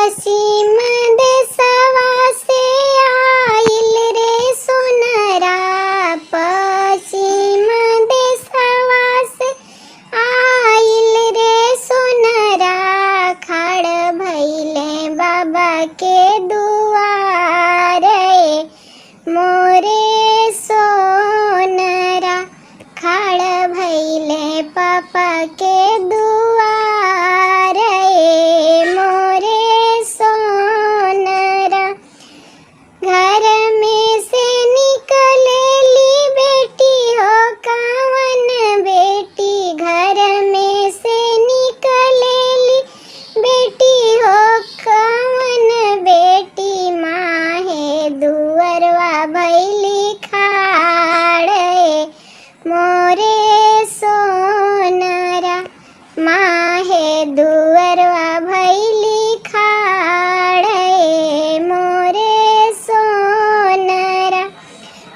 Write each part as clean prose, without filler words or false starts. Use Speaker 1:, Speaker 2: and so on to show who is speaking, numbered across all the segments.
Speaker 1: पश्चिम देशवा से आइल रे सोनरा, पश्चिम देशवा से आइल रे सोनरा, खड़ भइले बाबा के दुआरे मोरे सोनरा, खड़ भइले पापा के दुआरे मोरे सोनरा। घर में से निकलेली बेटी हो कावन बेटी, घर में से निकलेली बेटी हो कावन बेटी, माहे दुअरवा भइली खाड़े मोरे सोनरा, माहे दुअरवा भइली खाड़े मोरे सोनरा।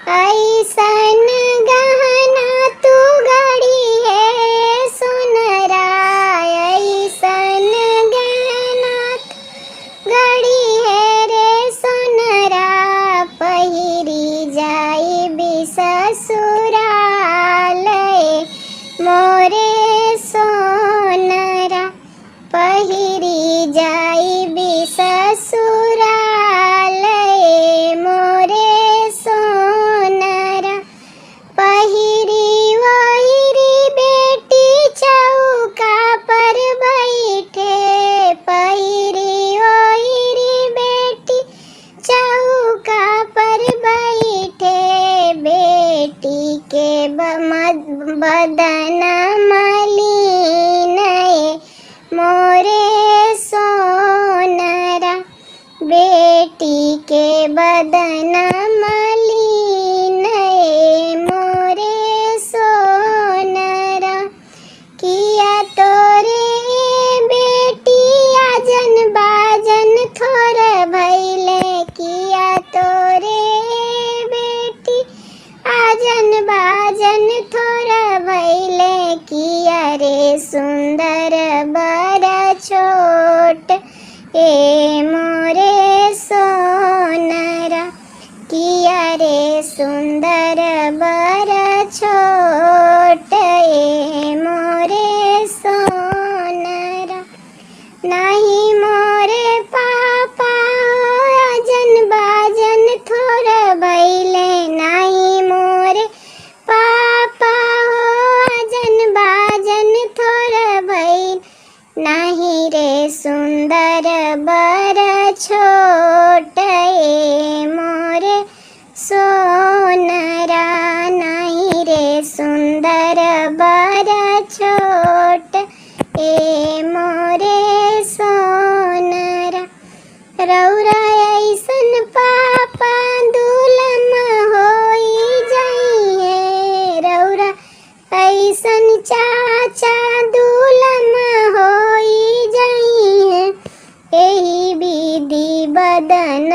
Speaker 1: ऐसन गहना तू गड़ी है सोनरा, ऐसन गहना तू गड़ी है रे सोनरा, पहिरी जाई भी ससुराल मोरे सोनरा, पहिरी जाई भी ससुराल मोरे सोनरा। पहिरी वहिरी बेटी चौका पर बैठे, पहिरी वहिरी बेटी चौका पर बैठे, बेटी के बदन मलिन मोरे सोनरा, बेटी के बदन मलिन मोरे सोनरा। किया तोरे बेटी आजन बाजन थोर भइले, किया तोरे बेटी आजन बाजन थोर भइले, किया रे सुंदर बर छोट ए मोरे सोनरा, किया रे सुंदर बर छोट ए मोरे सोनरा। नाही मोरे पापा आजन बाजन थोर भइले, नाही मोरे पापा आजन बाजन थोर भइल, नाही रे सुंदर बर छोट ए मोरे सोनरा, नाही रे सुंदर बर छोट ए मोरे सोनरा। रौरा ऐसन पापा दुलम होई जाइए, रौरा ऐसन चाचा दुलम होई जाइए, एही विधि बदन